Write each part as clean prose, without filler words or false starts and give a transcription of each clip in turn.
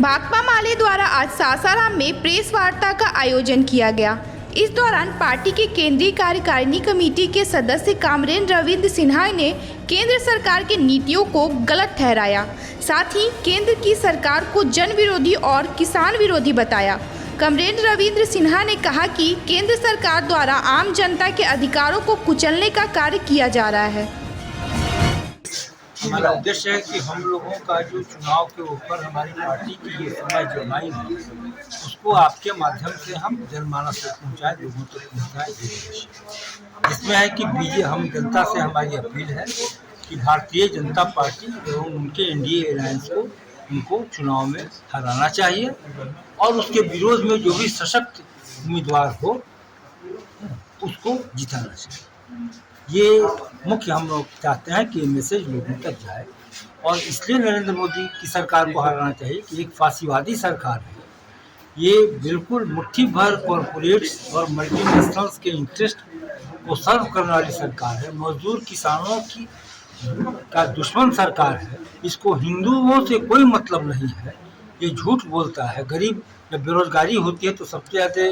भाकपा माले द्वारा आज सासाराम में प्रेस वार्ता का आयोजन किया गया। इस दौरान पार्टी के केंद्रीय कार्यकारिणी कमेटी के सदस्य कामरेड रविंद्र सिन्हा ने केंद्र सरकार की नीतियों को गलत ठहराया, साथ ही केंद्र की सरकार को जन विरोधी और किसान विरोधी बताया। कामरेड रविंद्र सिन्हा ने कहा कि केंद्र सरकार द्वारा आम जनता के अधिकारों को कुचलने का कार्य किया जा रहा है। हमारा उद्देश्य है कि हम लोगों का जो चुनाव के ऊपर हमारी पार्टी की ये समय जमाई है उसको आपके माध्यम से हम जनमानस तक पहुँचाए, लोगों तक पहुँचाए। इसमें है कि हम जनता से हमारी अपील है कि भारतीय जनता पार्टी एवं उनके एनडीए अलायंस को उनको चुनाव में हराना चाहिए और उसके विरोध में जो भी सशक्त उम्मीदवार हो उसको जिताना चाहिए। ये मुख्य हम लोग चाहते हैं कि ये मैसेज लोगों तक जाए और इसलिए नरेंद्र मोदी की सरकार को हराना चाहिए कि एक फासीवादी सरकार है। ये बिल्कुल मुट्ठी भर कॉरपोरेट्स और मल्टीनेशनल्स के इंटरेस्ट को सर्व करने वाली सरकार है। मजदूर किसानों की का दुश्मन सरकार है। इसको हिंदुओं से कोई मतलब नहीं है। ये झूठ बोलता है। गरीब जब बेरोजगारी होती है तो सबसे ज़्यादा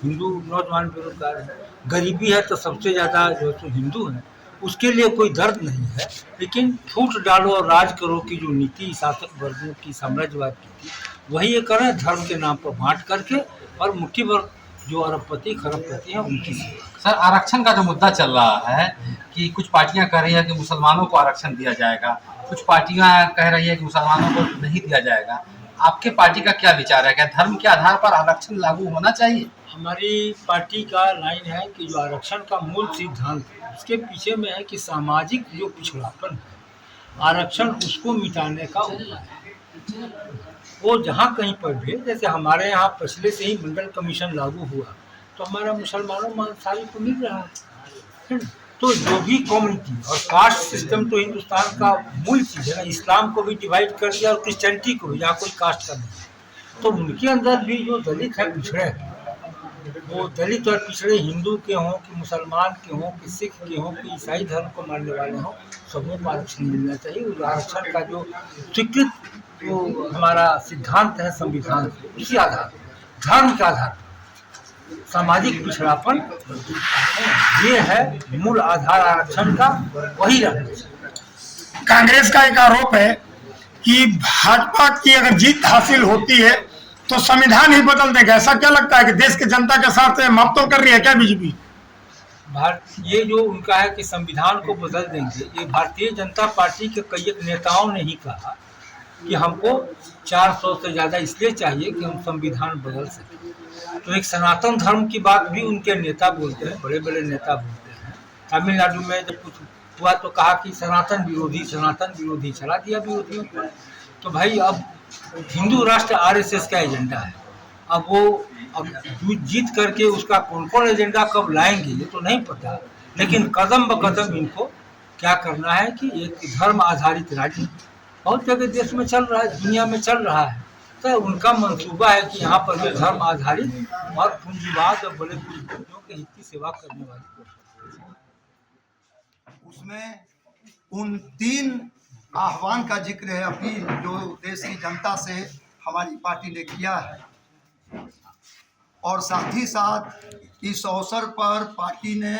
हिंदू नौजवान बेरोजगार है, गरीबी है तो सबसे ज़्यादा जो तो हिंदू है। उसके लिए कोई दर्द नहीं है, लेकिन फूट डालो और राज करो की जो नीति शासक वर्गों की साम्राज्यवाद की थी वही ये करें, धर्म के नाम पर बांट करके और मुट्ठी भर जो अरबपति खरबपति हैं उनकी सेवा। सर, आरक्षण का जो मुद्दा चल रहा है कि कुछ पार्टियां कह रही है कि मुसलमानों को आरक्षण दिया जाएगा, कुछ पार्टियां कह रही है कि मुसलमानों को नहीं दिया जाएगा। आपके पार्टी का क्या विचार है? क्या धर्म के आधार पर आरक्षण लागू होना चाहिए? हमारी पार्टी का लाइन है कि जो आरक्षण का मूल सिद्धांत है उसके पीछे में है कि सामाजिक जो पिछड़ापन है आरक्षण उसको मिटाने का उपाय है। वो जहाँ कहीं पर भी, जैसे हमारे यहाँ पिछले से ही मंडल कमीशन लागू हुआ तो हमारा मुसलमानों मांसाहारी को मिल रहा है। तो जो भी कम्युनिटी और कास्ट सिस्टम तो हिंदुस्तान का मूल चीज़ है ना। इस्लाम को भी डिवाइड कर दिया और क्रिश्चियनिटी को भी, यहाँ कोई कास्ट का नहीं। तो उनके अंदर भी जो दलित है, पिछड़े हैं, वो दलित और पिछड़े हिंदू के हों कि मुसलमान के हों कि सिख के हों कि ईसाई धर्म को मानने वाले हों, सबों को आरक्षण मिलना चाहिए। उस आरक्षण का जो स्वीकृत जो हमारा सिद्धांत है संविधान से, उसी आधार धर्म के आधार सामाजिक पिछड़ापन ये है मूल आधार आरक्षण का, वही रहना चाहिए। कांग्रेस का एक आरोप है कि भाजपा की अगर जीत हासिल होती है तो संविधान ही बदल देगा। ऐसा क्या लगता है कि देश के जनता के साथ मापतोल कर रही है क्या बीजेपी? ये जो उनका है कि संविधान को बदल देंगे, ये भारतीय जनता पार्टी के कई एक नेताओं ने ही कहा कि हमको 400 से ज़्यादा इसलिए चाहिए कि हम संविधान बदल सकें। तो एक सनातन धर्म की बात भी उनके नेता बोलते हैं, बड़े बड़े नेता बोलते हैं। तमिलनाडु में जब कुछ हुआ तो कहा कि सनातन विरोधी चला दिया विरोधियों को। तो भाई अब हिंदू राष्ट्र आरएसएस का एजेंडा है। अब जीत करके उसका कौन कौन एजेंडा कब लाएंगे ये तो नहीं पता, लेकिन कदम ब कदम इनको क्या करना है कि एक धर्म आधारित राज्य बहुत जगह देश में चल रहा है, दुनिया में चल रहा है। तो उनका मंसूबा है कि यहाँ पर भी धर्म आधारित और पूंजीवाद और बड़े पूंजीपतियों के हित की सेवा करने वाली उसमें उन 3 आह्वान का जिक्र है, अपील जो देश की जनता से हमारी पार्टी ने किया है। और साथ ही साथ इस अवसर पर पार्टी ने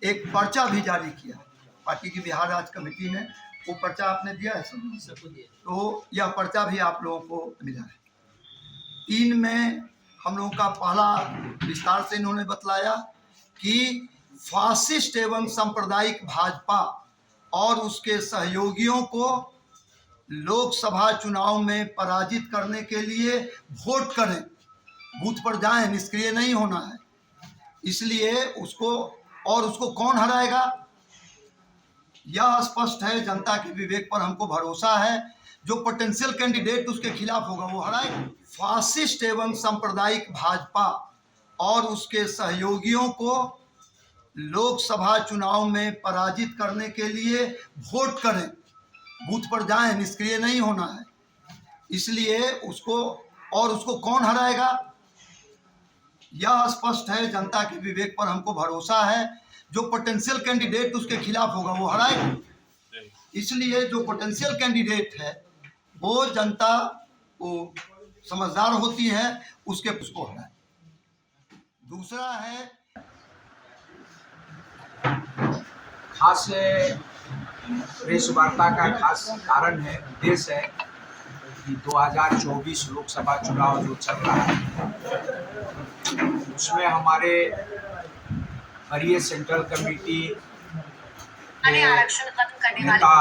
एक पर्चा भी जारी किया। पार्टी की बिहार राज्य कमेटी ने वो पर्चा आपने दिया है सबको, तो यह पर्चा भी आप लोगों को मिला है। 3 में हम लोगों का पहला विस्तार से इन्होंने बतलाया कि फासिस्ट एवं सांप्रदायिक भाजपा और उसके सहयोगियों को लोकसभा चुनाव में पराजित करने के लिए वोट करें, बूथ पर जाएं, निष्क्रिय नहीं होना है। इसलिए उसको कौन हराएगा यह स्पष्ट है। जनता के विवेक पर हमको भरोसा है। जो पोटेंशियल कैंडिडेट उसके खिलाफ होगा वो हराएगा। फासिस्ट एवं सांप्रदायिक भाजपा और उसके सहयोगियों को लोकसभा चुनाव में पराजित करने के लिए वोट करें, बूथ पर जाएं, निष्क्रिय नहीं होना है। इसलिए उसको कौन हराएगा यह स्पष्ट है। जनता के विवेक पर हमको भरोसा है। जो पोटेंशियल कैंडिडेट उसके खिलाफ होगा वो हराएगा। इसलिए जो पोटेंशियल कैंडिडेट है वो जनता को समझदार होती है उसको हटाए। दूसरा है खास प्रेस वार्ता का खास कारण है, उद्देश्य है कि 2024 लोकसभा चुनाव जो चल रहा है उसमें हमारे वरीय सेंट्रल कमेटी के नेता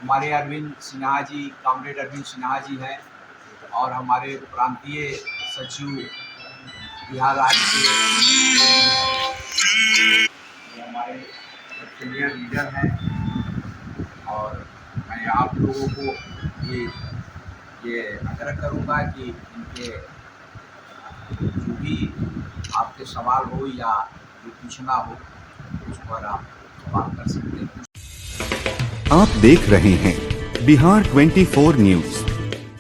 हमारे अरविंद सिन्हा जी, कॉमरेड अरविंद सिन्हा जी हैं, और हमारे प्रांतीय सचिव बिहार राज्य के हमारे सीनियर लीडर हैं। और मैं आप लोगों को ये आग्रह करूंगा कि इनके जो भी आपके सवाल हो या जो पूछना हो उस पर आप बात कर सकते हैं। आप देख रहे हैं बिहार 24 न्यूज।